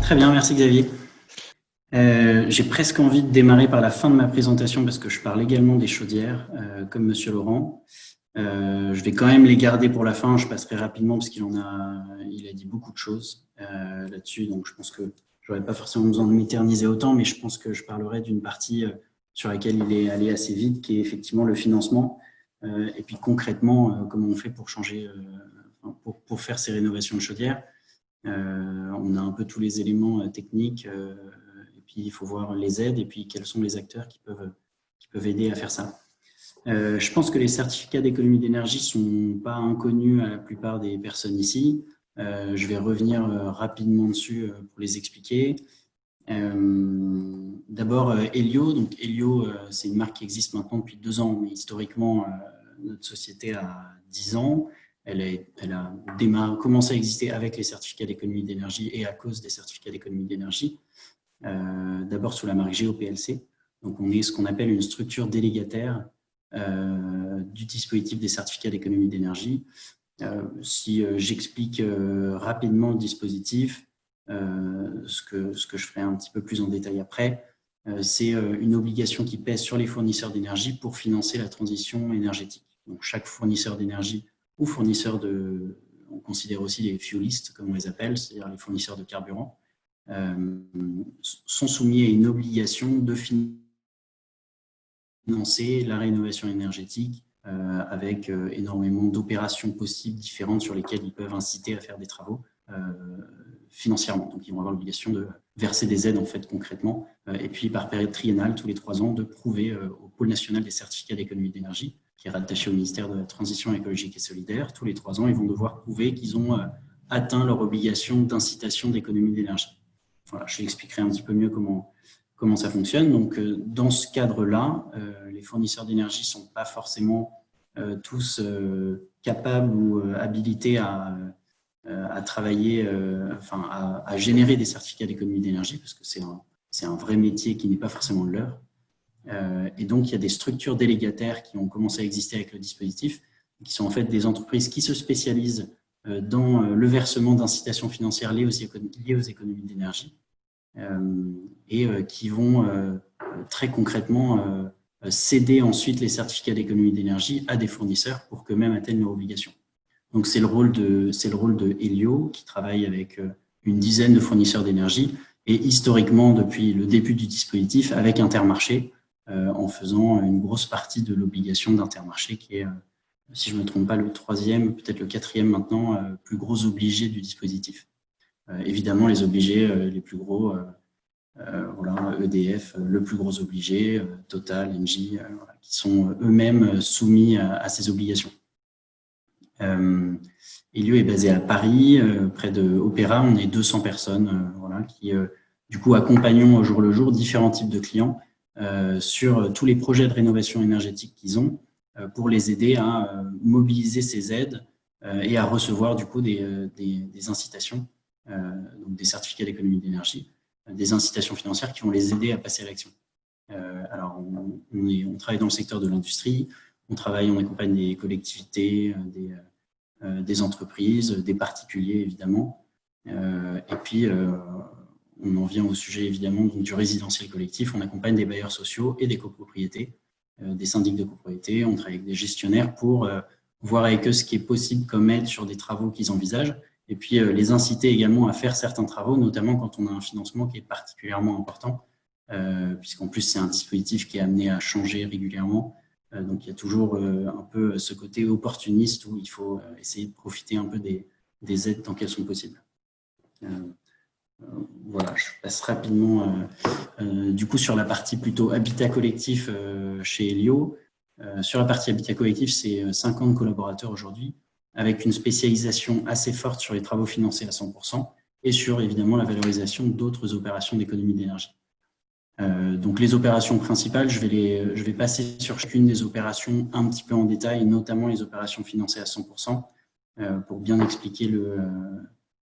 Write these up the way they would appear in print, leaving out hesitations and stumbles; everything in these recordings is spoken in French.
Très bien, merci Xavier. J'ai presque envie de démarrer par la fin de ma présentation parce que je parle également des chaudières, comme Monsieur Laurent. Je vais quand même les garder pour la fin, je passerai rapidement parce il a dit beaucoup de choses là-dessus, donc je pense que je n'aurai pas forcément besoin de m'éterniser autant, mais je pense que je parlerai d'une partie sur laquelle il est allé assez vite, qui est effectivement le financement, et puis concrètement, comment on fait pour changer, pour faire ces rénovations de chaudières. On a un peu tous les éléments techniques, et puis il faut voir les aides, et puis quels sont les acteurs qui peuvent aider à faire ça. Je pense que les certificats d'économie d'énergie ne sont pas inconnus à la plupart des personnes ici. Je vais revenir rapidement dessus pour les expliquer. D'abord, Helio. Donc, Helio, c'est une marque qui existe maintenant depuis 2 ans, mais historiquement, notre société a 10 ans. Elle a commencé à exister avec les certificats d'économie d'énergie et à cause des certificats d'économie d'énergie. D'abord sous la marque GeoPLC. Donc, on est ce qu'on appelle une structure délégataire du dispositif des certificats d'économie d'énergie. Si j'explique rapidement le dispositif, ce que je ferai un petit peu plus en détail après, c'est une obligation qui pèse sur les fournisseurs d'énergie pour financer la transition énergétique. Donc, chaque fournisseur d'énergie ou fournisseurs on considère aussi les fuelistes, comme on les appelle, c'est-à-dire les fournisseurs de carburant, sont soumis à une obligation de financer la rénovation énergétique avec énormément d'opérations possibles différentes sur lesquelles ils peuvent inciter à faire des travaux financièrement. Donc, ils vont avoir l'obligation de verser des aides en fait concrètement et puis par période triennale, tous les 3 ans, de prouver au pôle national des certificats d'économie d'énergie qui est rattaché au ministère de la Transition écologique et solidaire. Tous les 3 ans, ils vont devoir prouver qu'ils ont atteint leur obligation d'incitation d'économie d'énergie. Voilà, je l'expliquerai un petit peu mieux comment ça fonctionne. Donc, dans ce cadre-là, les fournisseurs d'énergie ne sont pas forcément tous capables ou habilités à travailler, à générer des certificats d'économie d'énergie, parce que c'est un vrai métier qui n'est pas forcément le leur. Et donc, il y a des structures délégataires qui ont commencé à exister avec le dispositif, qui sont en fait des entreprises qui se spécialisent dans le versement d'incitations financières liées aux économies d'énergie et qui vont très concrètement céder ensuite les certificats d'économie d'énergie à des fournisseurs pour qu'eux-mêmes atteignent leurs obligations. Donc, c'est le rôle de Helio qui travaille avec une dizaine de fournisseurs d'énergie et historiquement, depuis le début du dispositif, avec Intermarché, en faisant une grosse partie de l'obligation d'Intermarché qui est, si je ne me trompe pas, le 3e, peut-être le 4e maintenant, plus gros obligé du dispositif. Évidemment, les obligés les plus gros, voilà, EDF, le plus gros obligé, Total, Engie, voilà, qui sont eux-mêmes soumis à ces obligations. Helio est basé à Paris, près de Opéra. On est 200 personnes voilà, qui, du coup, accompagnons au jour le jour différents types de clients sur tous les projets de rénovation énergétique qu'ils ont pour les aider à mobiliser ces aides et à recevoir du coup des incitations, donc des certificats d'économie d'énergie, des incitations financières qui vont les aider à passer à l'action. Alors, on travaille dans le secteur de l'industrie, on accompagne des collectivités, des entreprises, des particuliers évidemment, et puis on en vient au sujet évidemment donc, du résidentiel collectif. On accompagne des bailleurs sociaux et des copropriétés, des syndics de copropriété. On travaille avec des gestionnaires pour voir avec eux ce qui est possible comme aide sur des travaux qu'ils envisagent et puis les inciter également à faire certains travaux, notamment quand on a un financement qui est particulièrement important, puisqu'en plus c'est un dispositif qui est amené à changer régulièrement. Donc il y a toujours un peu ce côté opportuniste où il faut essayer de profiter un peu des aides tant qu'elles sont possibles. Voilà, je passe rapidement du coup sur la partie plutôt habitat collectif chez Helio. Sur la partie habitat collectif, c'est 50 collaborateurs aujourd'hui, avec une spécialisation assez forte sur les travaux financés à 100% et sur évidemment la valorisation d'autres opérations d'économie d'énergie. Donc les opérations principales, je vais passer sur chacune des opérations un petit peu en détail, notamment les opérations financées à 100%, pour bien expliquer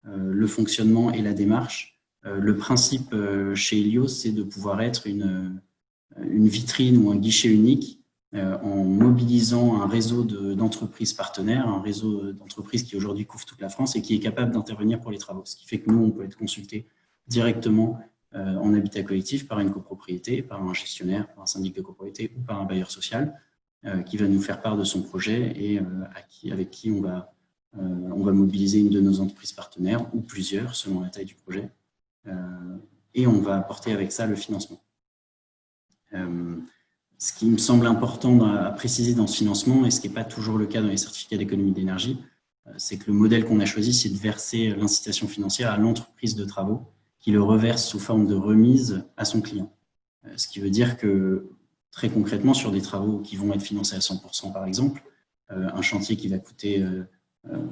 le fonctionnement et la démarche. Le principe chez Helio, c'est de pouvoir être une vitrine ou un guichet unique en mobilisant un réseau d'entreprises partenaires, un réseau d'entreprises qui aujourd'hui couvre toute la France et qui est capable d'intervenir pour les travaux. Ce qui fait que nous, on peut être consultés directement en habitat collectif par une copropriété, par un gestionnaire, par un syndic de copropriété ou par un bailleur social qui va nous faire part de son projet et avec qui on va mobiliser une de nos entreprises partenaires ou plusieurs selon la taille du projet et on va apporter avec ça le financement. Ce qui me semble important à préciser dans ce financement, et ce qui n'est pas toujours le cas dans les certificats d'économie d'énergie, c'est que le modèle qu'on a choisi, c'est de verser l'incitation financière à l'entreprise de travaux qui le reverse sous forme de remise à son client. Ce qui veut dire que, très concrètement, sur des travaux qui vont être financés à 100% par exemple, un chantier qui va coûter,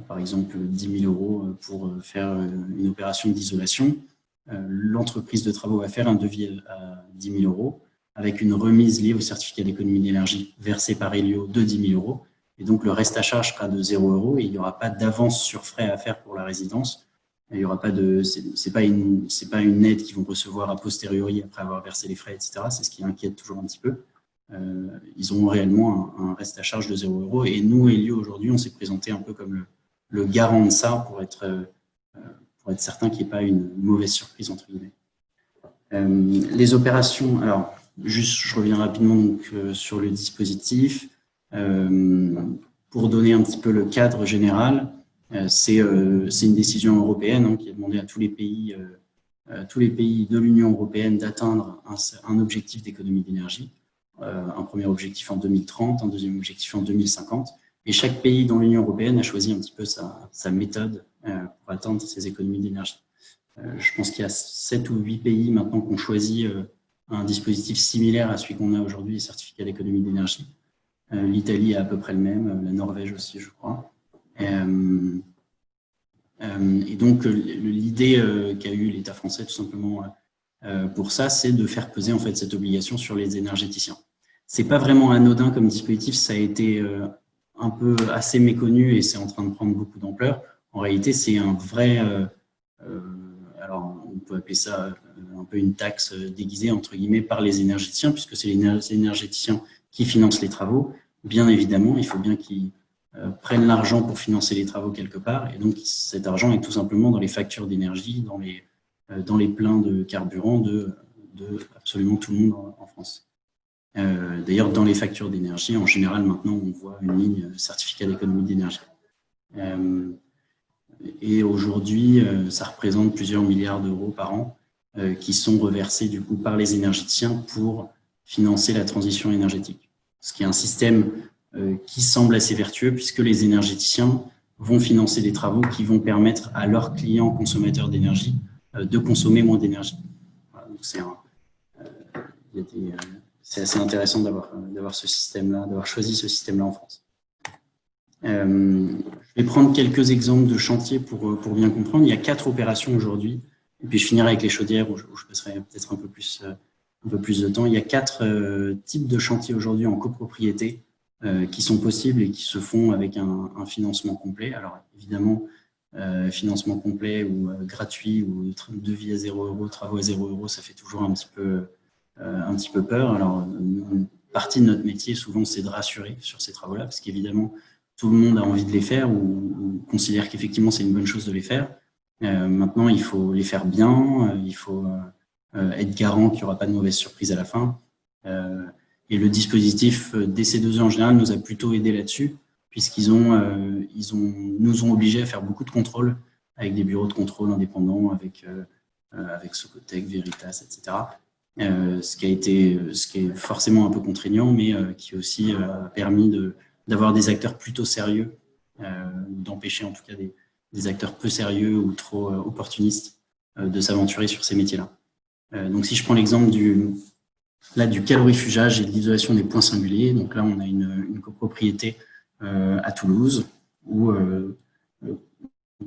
par exemple, 10 000 € pour faire une opération d'isolation, l'entreprise de travaux va faire un devis à 10 000 € avec une remise liée au certificat d'économie d'énergie versé par Elio de 10 000 €. Et donc, le reste à charge sera de 0 € et il n'y aura pas d'avance sur frais à faire pour la résidence. Il y aura pas de, c'est pas une aide qu'ils vont recevoir a posteriori après avoir versé les frais, etc. C'est ce qui inquiète toujours un petit peu. Ils auront réellement un reste à charge de 0 € et nous, Elio, aujourd'hui, on s'est présenté un peu comme le garant de ça pour être certain qu'il n'y ait pas une mauvaise surprise, entre guillemets. Les opérations, alors, juste, je reviens rapidement donc, sur le dispositif. Pour donner un petit peu le cadre général, c'est une décision européenne qui a demandé à tous les pays de l'Union européenne d'atteindre un objectif d'économie d'énergie. Un premier objectif en 2030, un deuxième objectif en 2050. Et chaque pays dans l'Union européenne a choisi un petit peu sa méthode pour atteindre ces économies d'énergie. Je pense qu'il y a 7 ou 8 pays maintenant qui ont choisi un dispositif similaire à celui qu'on a aujourd'hui, les certificats d'économie d'énergie. L'Italie a à peu près le même, la Norvège aussi, je crois. Et donc, l'idée qu'a eu l'État français, tout simplement, pour ça, c'est de faire peser en fait cette obligation sur les énergéticiens. C'est pas vraiment anodin comme dispositif, ça a été un peu assez méconnu et c'est en train de prendre beaucoup d'ampleur. En réalité, c'est un vrai, alors on peut appeler ça un peu une taxe déguisée entre guillemets par les énergéticiens, puisque c'est les énergéticiens qui financent les travaux. Bien évidemment, il faut bien qu'ils prennent l'argent pour financer les travaux quelque part, et donc cet argent est tout simplement dans les factures d'énergie, dans les pleins de carburant de absolument tout le monde en France. D'ailleurs, dans les factures d'énergie, en général, maintenant, on voit une ligne certificat d'économie d'énergie. Et aujourd'hui, ça représente plusieurs milliards d'euros par an qui sont reversés du coup par les énergéticiens pour financer la transition énergétique. Ce qui est un système qui semble assez vertueux puisque les énergéticiens vont financer des travaux qui vont permettre à leurs clients consommateurs d'énergie de consommer moins d'énergie. Voilà, donc c'est assez intéressant d'avoir ce système-là, d'avoir choisi ce système-là en France. Je vais prendre quelques exemples de chantiers pour bien comprendre. Il y a 4 opérations aujourd'hui, et puis je finirai avec les chaudières où je passerai peut-être un peu plus de temps. Il y a 4 types de chantiers aujourd'hui en copropriété qui sont possibles et qui se font avec un financement complet. Alors évidemment, financement complet ou gratuit ou devis à 0 €, travaux à 0 €, ça fait toujours un petit peu peur. Alors une partie de notre métier souvent c'est de rassurer sur ces travaux-là parce qu'évidemment tout le monde a envie de les faire ou considère qu'effectivement c'est une bonne chose de les faire. Maintenant il faut les faire bien, il faut être garant qu'il n'y aura pas de mauvaise surprise à la fin. Et le dispositif DC2E en général nous a plutôt aidé là-dessus, puisqu'ils nous ont obligés à faire beaucoup de contrôles avec des bureaux de contrôle indépendants, avec Socotec, Veritas, etc. Ce qui est forcément un peu contraignant, mais qui aussi a permis d'avoir des acteurs plutôt sérieux, d'empêcher en tout cas des acteurs peu sérieux ou trop opportunistes de s'aventurer sur ces métiers-là. Donc si je prends l'exemple du calorifugage et de l'isolation des points singuliers, donc là on a une copropriété à Toulouse où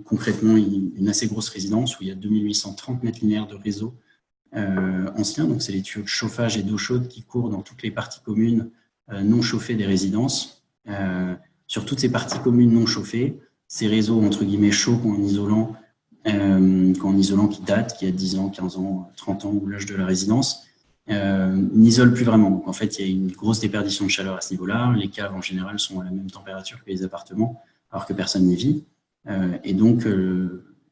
concrètement une assez grosse résidence où il y a 2830 mètres linéaires de réseau anciens, donc c'est les tuyaux de chauffage et d'eau chaude qui courent dans toutes les parties communes non chauffées des résidences. Sur toutes ces parties communes non chauffées, ces réseaux entre guillemets chauds qui ont un isolant qui date, qui a 10 ans, 15 ans, 30 ans ou l'âge de la résidence, n'isolent plus vraiment. Donc en fait, il y a une grosse déperdition de chaleur à ce niveau-là. Les caves en général sont à la même température que les appartements, alors que personne n'y vit. Et donc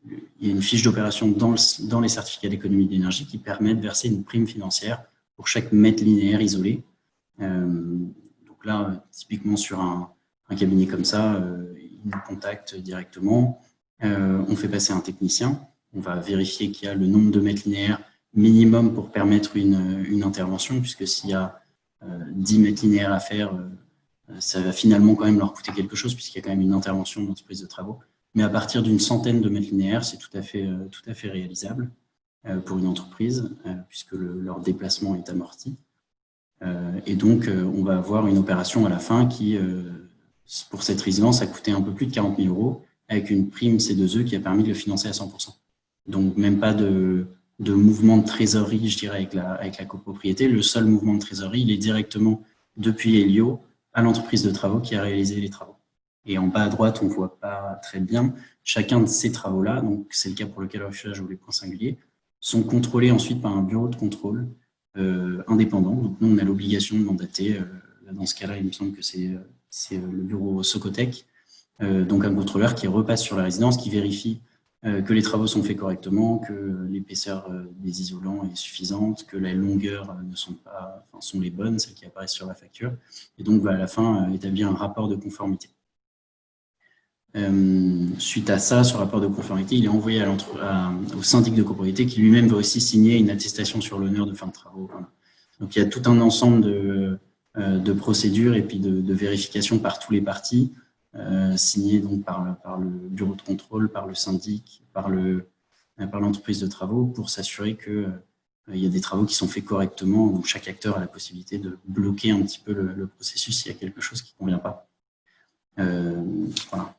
il y a une fiche d'opération dans les certificats d'économie d'énergie qui permet de verser une prime financière pour chaque mètre linéaire isolé. Donc là, typiquement sur un cabinet comme ça, ils nous contactent directement. On fait passer un technicien. On va vérifier qu'il y a le nombre de mètres linéaires minimum pour permettre une intervention, puisque s'il y a 10 mètres linéaires à faire, ça va finalement quand même leur coûter quelque chose, puisqu'il y a quand même une intervention d'entreprise de travaux. Mais à partir d'une centaine de mètres linéaires, c'est tout à fait réalisable pour une entreprise, puisque leur déplacement est amorti. Et donc, on va avoir une opération à la fin qui, pour cette résidence, a coûté un peu plus de 40 000 €, avec une prime C2E qui a permis de le financer à 100%. Donc, même pas de mouvement de trésorerie, je dirais, avec la copropriété. Le seul mouvement de trésorerie, il est directement depuis Elio à l'entreprise de travaux qui a réalisé les travaux. Et en bas à droite, on ne voit pas très bien chacun de ces travaux-là, donc c'est le cas pour lequel je joue les points singuliers, sont contrôlés ensuite par un bureau de contrôle indépendant. Donc nous, on a l'obligation de mandater. Dans ce cas-là, il me semble que c'est le bureau Socotec, donc un contrôleur qui repasse sur la résidence, qui vérifie que les travaux sont faits correctement, que l'épaisseur des isolants est suffisante, que les longueurs sont les bonnes, celles qui apparaissent sur la facture, et donc va à la fin établir un rapport de conformité. Suite à ça, ce rapport de conformité, il est envoyé au syndic de copropriété qui lui-même va aussi signer une attestation sur l'honneur de fin de travaux. Voilà. Donc il y a tout un ensemble de procédures et puis de vérifications par tous les partis, signées donc par le bureau de contrôle, par le syndic, par l'entreprise de travaux, pour s'assurer qu'il y a des travaux qui sont faits correctement. Donc chaque acteur a la possibilité de bloquer un petit peu le processus s'il y a quelque chose qui ne convient pas. Voilà.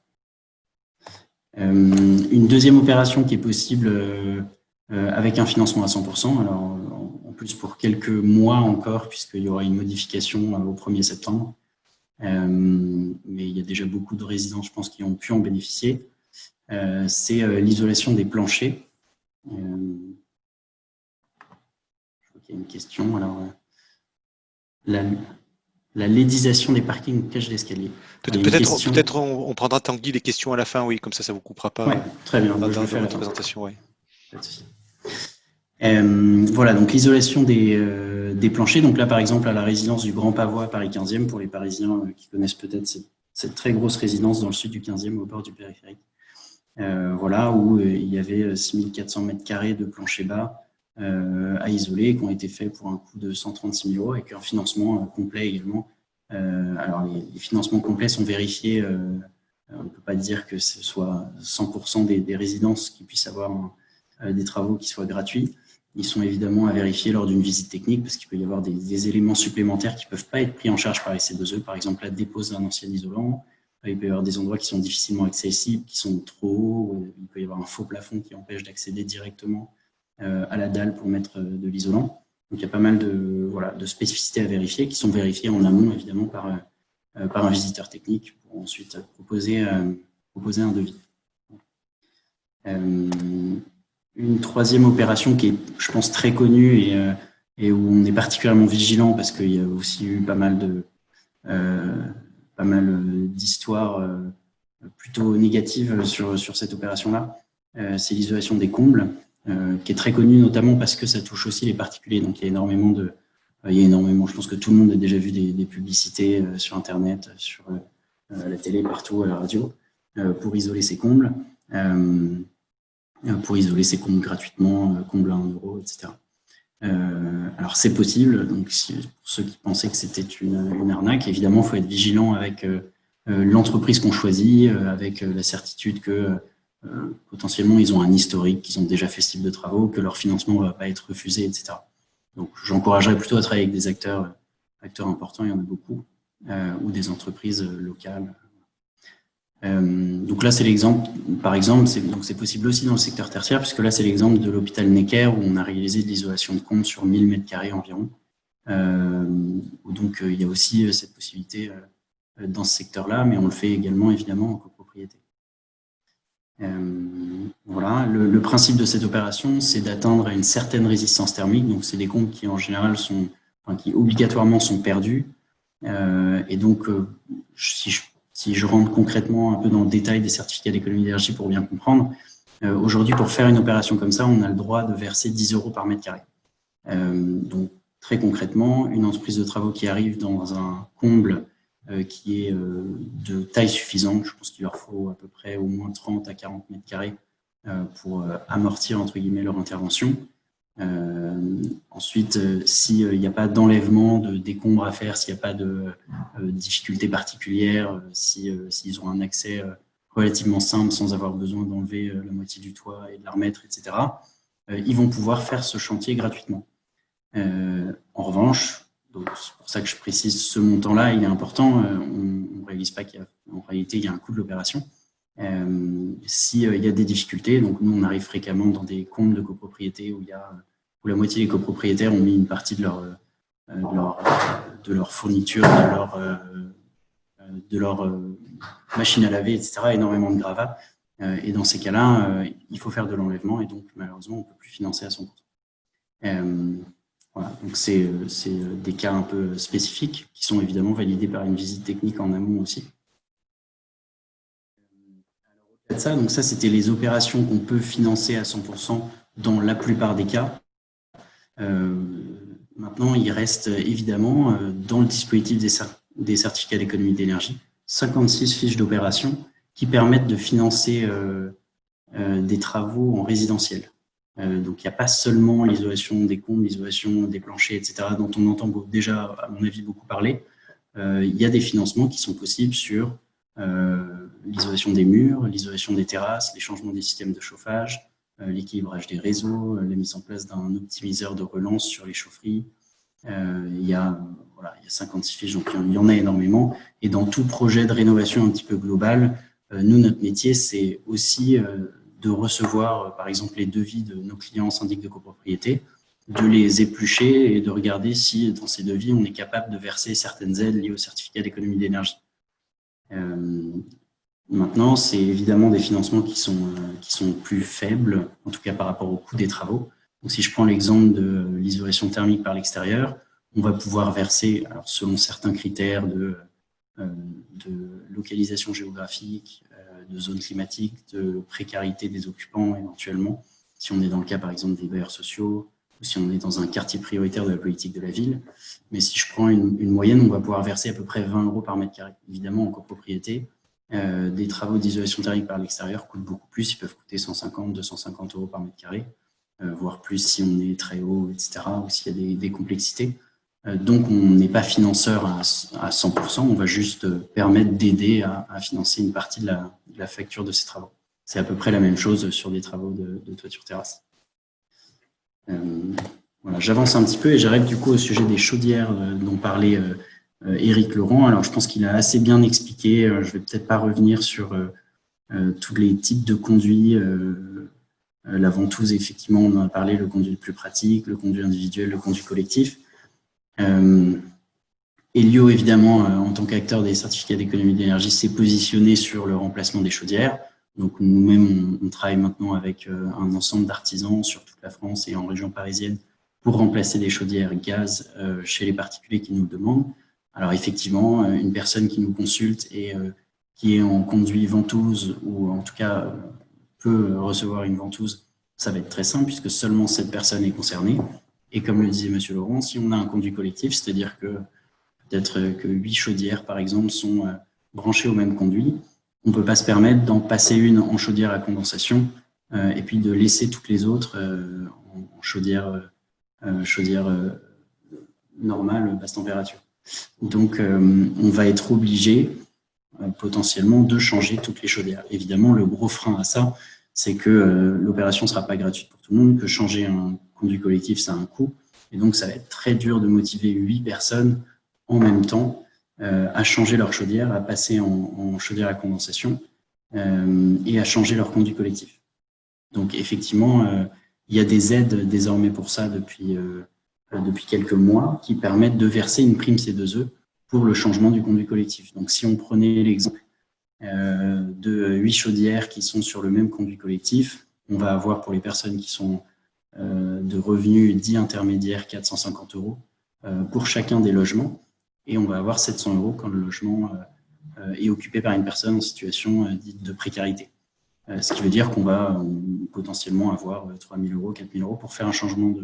Une deuxième opération qui est possible avec un financement à 100%, alors en plus pour quelques mois encore, puisqu'il y aura une modification au 1er septembre, mais il y a déjà beaucoup de résidents, je pense, qui ont pu en bénéficier, c'est l'isolation des planchers. Je vois qu'il y a une question. Alors, la laidisation des parkings cache d'escalier. Peut-être on prendra Tanguy les questions à la fin, oui, comme ça vous coupera pas. Ouais, très bien. Dans votre présentation, oui. Pas de souci. Voilà, donc l'isolation des planchers. Donc là, par exemple, à la résidence du Grand Pavois, Paris 15e, pour les Parisiens qui connaissent peut-être cette très grosse résidence dans le sud du 15e, au bord du périphérique. Voilà, où il y avait 6400 mètres carrés de planchers bas à isoler, qui ont été faits pour un coût de 136 000 €, avec un financement complet également. Alors, les financements complets sont vérifiés. On ne peut pas dire que ce soit 100% des résidences qui puissent avoir des travaux qui soient gratuits. Ils sont évidemment à vérifier lors d'une visite technique, parce qu'il peut y avoir des éléments supplémentaires qui ne peuvent pas être pris en charge par les C2E, par exemple la dépose d'un ancien isolant. Il peut y avoir des endroits qui sont difficilement accessibles, qui sont trop hauts. Il peut y avoir un faux plafond qui empêche d'accéder directement à la dalle pour mettre de l'isolant. Donc il y a pas mal de spécificités à vérifier, qui sont vérifiées en amont évidemment par un visiteur technique pour ensuite proposer un devis. Une troisième opération qui est, je pense, très connue et où on est particulièrement vigilant, parce qu'il y a aussi eu pas mal d'histoires plutôt négatives sur cette opération-là. C'est l'isolation des combles, qui est très connue notamment parce que ça touche aussi les particuliers. Donc il y a énormément, je pense que tout le monde a déjà vu des publicités sur Internet, sur la télé, partout, à la radio, pour isoler ces combles. Pour isoler ces comptes gratuitement, comble à 1 €, etc. Alors c'est possible, donc pour ceux qui pensaient que c'était une arnaque, évidemment il faut être vigilant avec l'entreprise qu'on choisit, avec la certitude que potentiellement ils ont un historique, qu'ils ont déjà fait ce type de travaux, que leur financement ne va pas être refusé, etc. Donc j'encouragerais plutôt à travailler avec des acteurs importants, il y en a beaucoup, ou des entreprises locales. Donc là, c'est l'exemple, par exemple, c'est possible aussi dans le secteur tertiaire, puisque là, c'est l'exemple de l'hôpital Necker, où on a réalisé de l'isolation de combles sur 1000 mètres carrés environ. Donc, il y a aussi cette possibilité dans ce secteur-là, mais on le fait également, évidemment, en copropriété. Voilà. Le principe de cette opération, c'est d'atteindre une certaine résistance thermique. Donc, c'est des combles qui, en général, qui obligatoirement sont perdus. Et donc, si je rentre concrètement un peu dans le détail des certificats d'économie d'énergie pour bien comprendre, Aujourd'hui, pour faire une opération comme ça, on a le droit de verser 10 € par mètre carré. Donc, très concrètement, une entreprise de travaux qui arrive dans un comble qui est de taille suffisante, je pense qu'il leur faut à peu près au moins 30 à 40 mètres carrés pour amortir, entre guillemets, leur intervention. Ensuite, s'il n'y a pas d'enlèvement, de décombres à faire, s'il n'y a pas de difficultés particulières, s'ils ont un accès relativement simple sans avoir besoin d'enlever la moitié du toit et de la remettre, etc., ils vont pouvoir faire ce chantier gratuitement. En revanche, c'est pour ça que je précise ce montant-là, il est important, on ne réalise pas qu'en réalité, il y a un coût de l'opération. S'il y a des difficultés, donc nous, on arrive fréquemment dans des combles de copropriété où la moitié des copropriétaires ont mis une partie de leur fourniture, de leur machine à laver, etc., énormément de gravats. Et dans ces cas-là, il faut faire de l'enlèvement et donc malheureusement, on ne peut plus financer à 100%. Voilà, donc c'est des cas un peu spécifiques qui sont évidemment validés par une visite technique en amont aussi. Ça, donc ça, c'était les opérations qu'on peut financer à 100% dans la plupart des cas. Maintenant, il reste évidemment dans le dispositif des certificats d'économie d'énergie 56 fiches d'opération qui permettent de financer des travaux en résidentiel. Donc, il n'y a pas seulement l'isolation des combles, l'isolation des planchers, etc., dont on entend déjà, à mon avis, beaucoup parler. Il y a des financements qui sont possibles sur l'isolation des murs, l'isolation des terrasses, les changements des systèmes de chauffage, l'équilibrage des réseaux, la mise en place d'un optimiseur de relance sur les chaufferies. Il y a 56 fiches, donc il y en a énormément. Et dans tout projet de rénovation un petit peu global, nous, notre métier, c'est aussi de recevoir, par exemple, les devis de nos clients en syndic de copropriété, de les éplucher et de regarder si, dans ces devis, on est capable de verser certaines aides liées au certificat d'économie d'énergie. Maintenant, c'est évidemment des financements qui sont plus faibles, en tout cas par rapport au coût des travaux. Donc, si je prends l'exemple de l'isolation thermique par l'extérieur, on va pouvoir verser, alors selon certains critères de localisation géographique, de zone climatique, de précarité des occupants éventuellement, si on est dans le cas par exemple des bailleurs sociaux, ou si on est dans un quartier prioritaire de la politique de la ville. Mais si je prends une moyenne, on va pouvoir verser à peu près 20 € par mètre carré. Évidemment, en copropriété, des travaux d'isolation thermique par l'extérieur coûtent beaucoup plus, ils peuvent coûter 150, 250 € par mètre carré, voire plus si on est très haut, etc., ou s'il y a des complexités. Donc, on n'est pas financeur à 100%, on va juste permettre d'aider à financer une partie de la facture de ces travaux. C'est à peu près la même chose sur des travaux de toiture terrasse. Voilà, j'avance un petit peu et j'arrive du coup au sujet des chaudières dont parlait Éric Laurent. Alors, je pense qu'il a assez bien expliqué. Je ne vais peut-être pas revenir sur tous les types de conduits. La ventouse, effectivement, on en a parlé, le conduit le plus pratique, le conduit individuel, le conduit collectif. Elio, évidemment, en tant qu'acteur des certificats d'économie d'énergie, s'est positionné sur le remplacement des chaudières. Donc, nous-mêmes, on travaille maintenant avec un ensemble d'artisans sur toute la France et en région parisienne pour remplacer des chaudières gaz chez les particuliers qui nous le demandent. Alors, effectivement, une personne qui nous consulte et qui est en conduit ventouse ou en tout cas peut recevoir une ventouse, ça va être très simple puisque seulement cette personne est concernée. Et comme le disait M. Laurent, si on a un conduit collectif, c'est-à-dire que peut-être que 8 chaudières, par exemple, sont branchées au même conduit, on ne peut pas se permettre d'en passer une en chaudière à condensation et puis de laisser toutes les autres en chaudière normale, basse température. Donc, on va être obligé potentiellement de changer toutes les chaudières. Évidemment, le gros frein à ça, c'est que l'opération ne sera pas gratuite pour tout le monde, que changer un conduit collectif, ça a un coût. Et donc, ça va être très dur de motiver 8 personnes en même temps à changer leur chaudière, à passer en chaudière à condensation et à changer leur conduit collectif. Donc, effectivement, il y a des aides désormais pour ça depuis quelques mois qui permettent de verser une prime C2E pour le changement du conduit collectif. Donc, si on prenait l'exemple de 8 chaudières qui sont sur le même conduit collectif, on va avoir pour les personnes qui sont de revenus dits intermédiaires 450 € pour chacun des logements et on va avoir 700 € quand le logement est occupé par une personne en situation dite de précarité. Ce qui veut dire qu'on va potentiellement avoir 3 000 €, 4 000 € pour faire un changement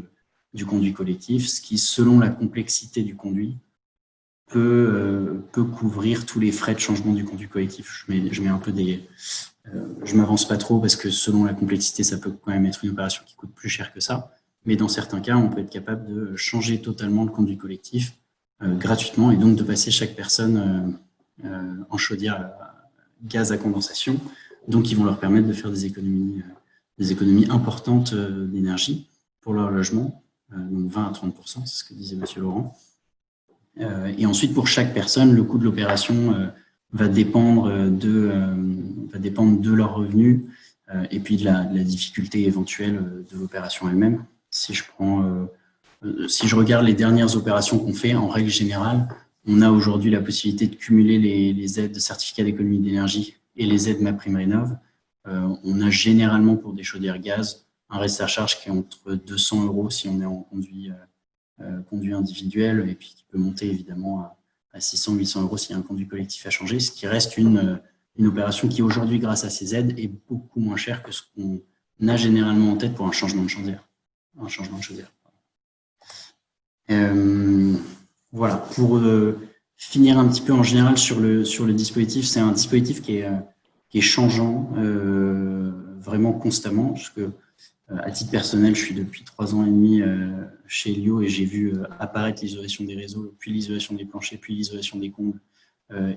du conduit collectif, ce qui, selon la complexité du conduit, peut couvrir tous les frais de changement du conduit collectif. Je mets un peu je m'avance pas trop parce que selon la complexité, ça peut quand même être une opération qui coûte plus cher que ça. Mais dans certains cas, on peut être capable de changer totalement le conduit collectif gratuitement et donc de passer chaque personne en chaudière à gaz à condensation. Donc, ils vont leur permettre de faire des économies importantes d'énergie pour leur logement, donc 20 à 30 %, c'est ce que disait M. Laurent. Et ensuite, pour chaque personne, le coût de l'opération va dépendre de leurs revenus et puis de la difficulté éventuelle de l'opération elle-même. Si je regarde les dernières opérations qu'on fait, en règle générale, on a aujourd'hui la possibilité de cumuler les aides de certificat d'économie d'énergie et les aides MaPrimeRénov'. On a généralement pour des chaudières gaz un reste à charge qui est entre 200 € si on est en conduit individuel et puis qui peut monter évidemment à 600, 800 € s'il y a un conduit collectif à changer, ce qui reste une opération qui aujourd'hui, grâce à ces aides, est beaucoup moins chère que ce qu'on a généralement en tête pour un changement de chaudière. Voilà, pour finir un petit peu en général sur le dispositif, c'est un dispositif qui est changeant vraiment constamment, parce que à titre personnel, je suis depuis 3 ans et demi chez Elio et j'ai vu apparaître l'isolation des réseaux, puis l'isolation des planchers, puis l'isolation des combles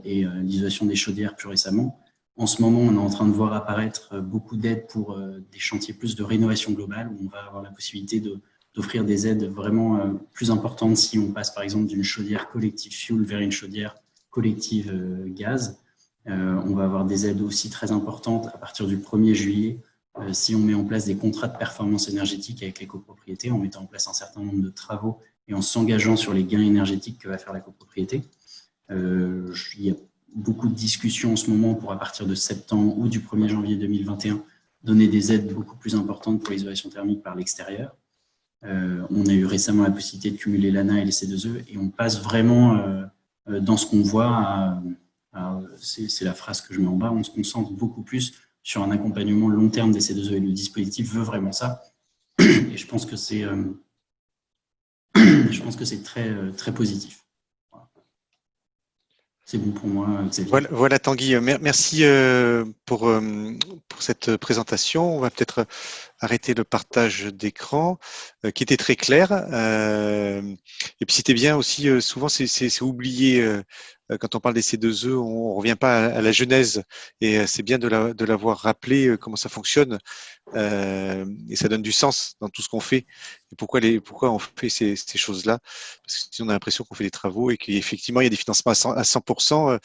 et l'isolation des chaudières plus récemment. En ce moment, on est en train de voir apparaître beaucoup d'aides pour des chantiers plus de rénovation globale, où on va avoir la possibilité d'offrir des aides vraiment plus importantes si on passe par exemple d'une chaudière collective fuel vers une chaudière collective gaz. On va avoir des aides aussi très importantes à partir du 1er juillet si on met en place des contrats de performance énergétique avec les copropriétés, en mettant en place un certain nombre de travaux et en s'engageant sur les gains énergétiques que va faire la copropriété. Il y a beaucoup de discussions en ce moment pour, à partir de septembre ou du 1er janvier 2021, donner des aides beaucoup plus importantes pour l'isolation thermique par l'extérieur. On a eu récemment la possibilité de cumuler l'ANA et les C2E et on passe vraiment dans ce qu'on voit c'est la phrase que je mets en bas, on se concentre beaucoup plus sur un accompagnement long terme des C2E et le dispositif veut vraiment ça. Et je pense que c'est très, très positif. Voilà. C'est bon pour moi, Xavier. Voilà Tanguy, merci pour cette présentation. On va peut-être arrêter le partage d'écran qui était très clair. Et puis c'était bien aussi, souvent c'est oublié quand on parle des C2E, on revient pas à la genèse et c'est bien de l'avoir rappelé comment ça fonctionne et ça donne du sens dans tout ce qu'on fait et pourquoi on fait ces choses-là, parce que sinon on a l'impression qu'on fait des travaux et qu'effectivement il y a des financements à 100%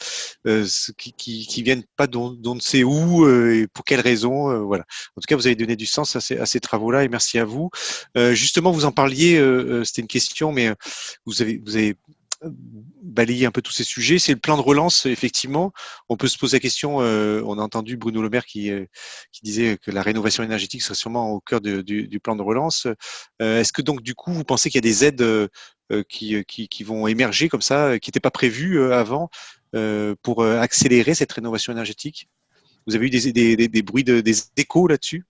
qui viennent pas d'on ne sait où et pour quelles raisons, voilà. En tout cas, vous avez donné du sens à ces travaux-là et merci à vous. Justement, vous en parliez, c'était une question, mais vous avez balayé un peu tous ces sujets. C'est le plan de relance, effectivement. On peut se poser la question, on a entendu Bruno Le Maire qui disait que la rénovation énergétique serait sûrement au cœur du plan de relance. Est-ce que donc, du coup, vous pensez qu'il y a des aides qui vont émerger comme ça, qui n'étaient pas prévues avant pour accélérer cette rénovation énergétique? Vous avez eu des bruits, des échos là-dessus?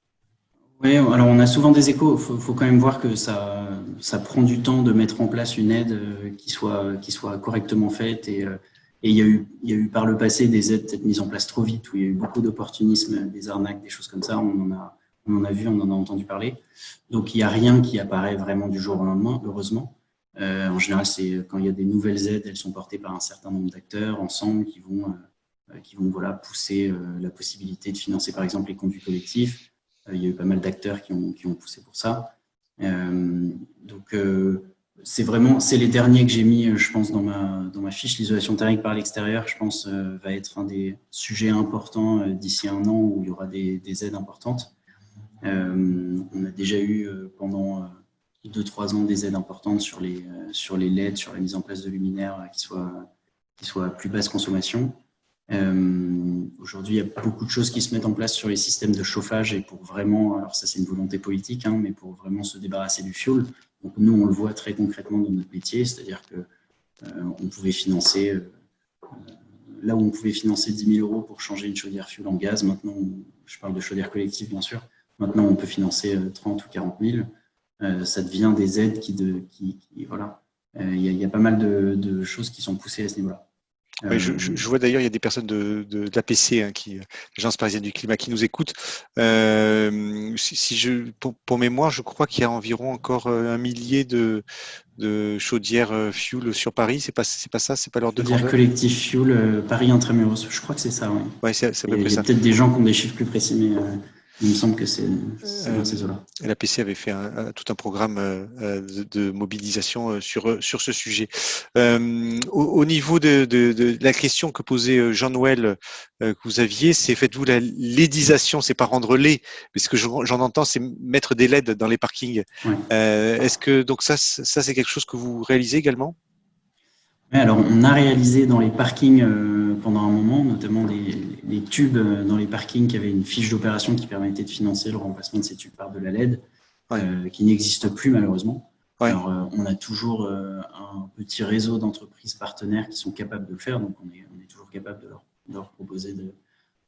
Oui, alors on a souvent des échos. Il faut quand même voir que ça prend du temps de mettre en place une aide qui soit correctement faite. Et il y a eu par le passé des aides peut-être mises en place trop vite, où il y a eu beaucoup d'opportunisme, des arnaques, des choses comme ça. On en a vu, on en a entendu parler. Donc il n'y a rien qui apparaît vraiment du jour au lendemain, heureusement. En général, c'est quand il y a des nouvelles aides, elles sont portées par un certain nombre d'acteurs ensemble qui vont voilà, pousser la possibilité de financer par exemple les conduits collectifs. Il y a eu pas mal d'acteurs qui ont poussé pour ça. Donc, c'est les derniers que j'ai mis, je pense, dans ma fiche. L'isolation thermique par l'extérieur, je pense, va être un des sujets importants d'ici 1 an où il y aura des aides importantes. On a déjà eu pendant 2-3 ans des aides importantes sur les LED, sur la mise en place de luminaires qui soient à plus basse consommation. Aujourd'hui, il y a beaucoup de choses qui se mettent en place sur les systèmes de chauffage et pour vraiment, alors ça c'est une volonté politique, mais pour vraiment se débarrasser du fioul. Donc nous, on le voit très concrètement dans notre métier, c'est-à-dire que on pouvait financer, là où on pouvait financer 10 000 € pour changer une chaudière fioul en gaz, maintenant, je parle de chaudière collective bien sûr, Maintenant, on peut financer 30 ou 40 000. Ça devient des aides voilà. Il y a pas mal de choses qui sont poussées à ce niveau-là. Ouais, je vois d'ailleurs, il y a des personnes de l'APC, hein, l'Agence parisienne du climat, qui nous écoutent. Pour mémoire, je crois qu'il y a environ encore 1 millier de chaudières fuel sur Paris. C'est pas ça, c'est pas l'ordre de Chaudière grandeur. collectif fuel, Paris Intramuros. Je crois que c'est ça, oui. Ouais, c'est à peu Il près y a ça. peut-être des gens qui ont des chiffres plus précis, mais il me semble que c'est dans ces eaux-là. L'APC avait fait tout un programme de mobilisation sur ce sujet. Au niveau de la question que posait Jean-Noël, que vous aviez, c'est faites-vous la laidisation, c'est pas rendre laid, mais ce que j'en entends, c'est mettre des LED dans les parkings. Ouais. Est-ce que donc ça c'est quelque chose que vous réalisez également? Ouais, alors, on a réalisé dans les parkings pendant un moment, notamment des tubes dans les parkings qui avaient une fiche d'opération qui permettait de financer le remplacement de ces tubes par de la LED, qui n'existe plus malheureusement. Ouais. Alors, on a toujours un petit réseau d'entreprises partenaires qui sont capables de le faire, donc on est toujours capable de leur proposer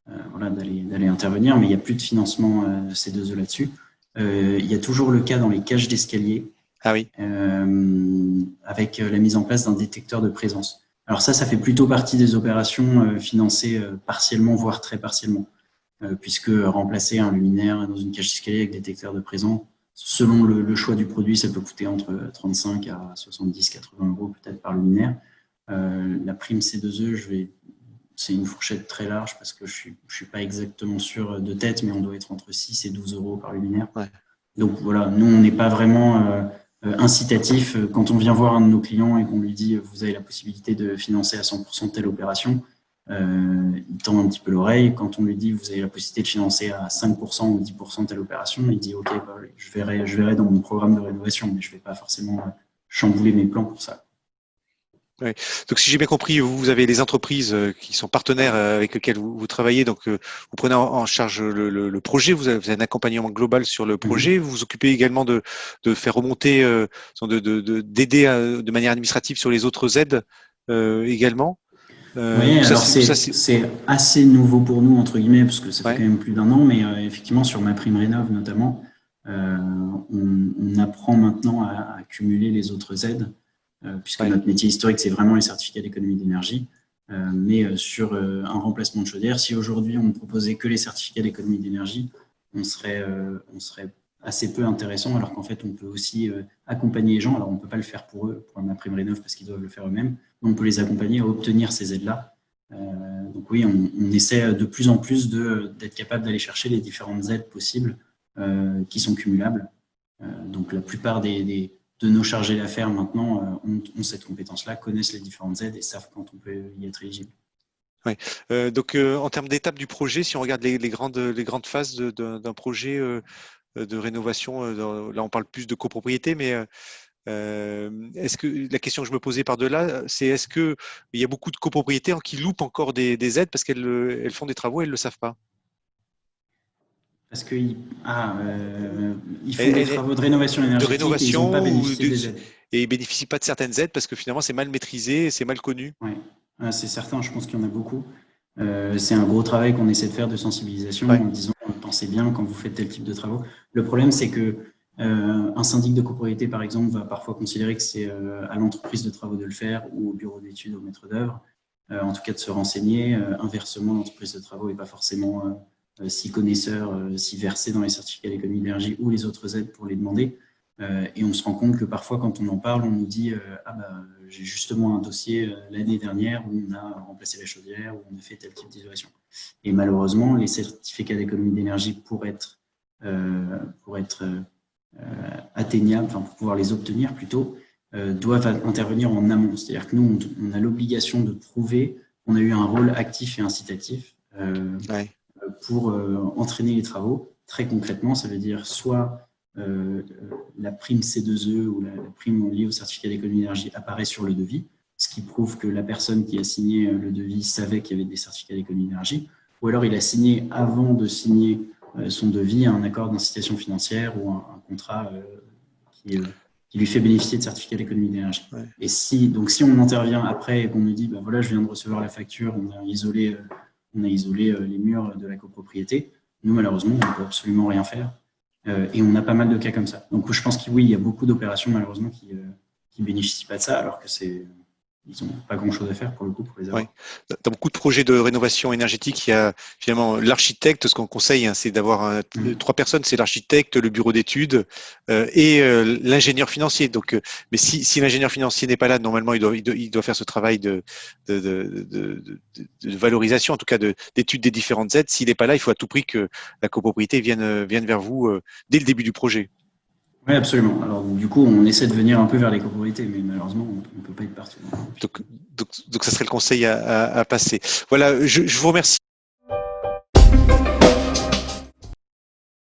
d'aller intervenir, mais il n'y a plus de financement C2E là-dessus. Il y a toujours le cas dans les cages d'escalier. Ah oui. Avec la mise en place d'un détecteur de présence. Alors ça fait plutôt partie des opérations financées partiellement, voire très partiellement, puisque remplacer un luminaire dans une cage d'escalier avec détecteur de présence, selon le choix du produit, ça peut coûter entre 35 à 70, 80 euros peut-être par luminaire. La prime C2E, c'est une fourchette très large parce que je suis pas exactement sûr de tête, mais on doit être entre 6 et 12 euros par luminaire. Ouais. Donc voilà, nous, on n'est pas vraiment incitatif. Quand on vient voir un de nos clients et qu'on lui dit vous avez la possibilité de financer à 100% telle opération, il tend un petit peu l'oreille. Quand on lui dit vous avez la possibilité de financer à 5% ou 10% telle opération, il dit ok, je verrai dans mon programme de rénovation, mais je ne vais pas forcément chambouler mes plans pour ça. Ouais. Donc, si j'ai bien compris, vous avez les entreprises qui sont partenaires avec lesquelles vous travaillez. Donc, vous prenez en charge le projet. Vous avez un accompagnement global sur le projet. Vous vous occupez également de faire remonter, d'aider de manière administrative sur les autres aides également. Oui, alors c'est assez nouveau pour nous, entre guillemets, parce que ça fait quand même plus d'1 an, mais effectivement, sur MaPrimeRénov' notamment, on apprend maintenant à cumuler les autres aides. Puisque notre métier historique, c'est vraiment les certificats d'économie d'énergie. Mais sur un remplacement de chaudière, si aujourd'hui on ne proposait que les certificats d'économie d'énergie, on serait assez peu intéressant, alors qu'en fait, on peut aussi accompagner les gens. Alors, on ne peut pas le faire pour eux, pour MaPrimeRénov', parce qu'ils doivent le faire eux-mêmes, mais on peut les accompagner à obtenir ces aides-là. Donc oui, on essaie de plus en plus d'être capable d'aller chercher les différentes aides possibles qui sont cumulables. Donc, la plupart de nos chargés d'affaires maintenant ont cette compétence-là, connaissent les différentes aides et savent quand on peut y être éligible. Ouais. Donc, en termes d'étapes du projet, si on regarde les grandes phases d'un projet de rénovation, là on parle plus de copropriété, mais est-ce que la question que je me posais par-delà, c'est est-ce qu'il y a beaucoup de copropriétaires qui loupent encore des aides parce qu'elles font des travaux et elles ne le savent pas? Parce qu'ils font des travaux de rénovation énergétique et ils n'ont pas bénéficié des aides. Et ils ne bénéficient pas de certaines aides parce que finalement, c'est mal maîtrisé, c'est mal connu. Oui, c'est certain, je pense qu'il y en a beaucoup. C'est un gros travail qu'on essaie de faire de sensibilisation en disant pensez bien quand vous faites tel type de travaux. Le problème, c'est que un syndic de copropriété, par exemple, va parfois considérer que c'est à l'entreprise de travaux de le faire ou au bureau d'études, au maître d'œuvre, en tout cas de se renseigner. Inversement, l'entreprise de travaux n'est pas forcément si connaisseur, si versé dans les certificats d'économie d'énergie ou les autres aides pour les demander. Et on se rend compte que parfois, quand on en parle, on nous dit j'ai justement un dossier l'année dernière où on a remplacé la chaudière, où on a fait tel type d'isolation. Et malheureusement, les certificats d'économie d'énergie pour être atteignables, enfin pour pouvoir les obtenir plutôt, doivent intervenir en amont. C'est-à-dire que nous, on a l'obligation de prouver qu'on a eu un rôle actif et incitatif pour entraîner les travaux. Très concrètement, ça veut dire soit la prime C2E ou la prime liée au certificat d'économie d'énergie apparaît sur le devis, ce qui prouve que la personne qui a signé le devis savait qu'il y avait des certificats d'économie d'énergie, ou alors il a signé avant de signer son devis un accord d'incitation financière ou un contrat qui lui fait bénéficier de certificats d'économie d'énergie. Et si on intervient après et qu'on nous dit voilà, je viens de recevoir la facture, on a isolé les murs de la copropriété, nous malheureusement on ne peut absolument rien faire. Et on a pas mal de cas comme ça. Donc je pense que oui, il y a beaucoup d'opérations malheureusement qui bénéficient pas de ça, alors que ils n'ont pas grand-chose à faire pour le coup pour les avoir. Oui. Dans beaucoup de projets de rénovation énergétique, il y a finalement l'architecte. Ce qu'on conseille, hein, c'est d'avoir trois personnes. C'est l'architecte, le bureau d'études et l'ingénieur financier. Donc, mais si l'ingénieur financier n'est pas là, normalement, il doit faire ce travail de valorisation, en tout cas d'étude des différentes aides. S'il n'est pas là, il faut à tout prix que la copropriété vienne vers vous dès le début du projet. Oui, absolument. Alors du coup, on essaie de venir un peu vers les copropriétés, mais malheureusement, on ne peut pas être partout. Donc, ça serait le conseil à passer. Voilà, je vous remercie.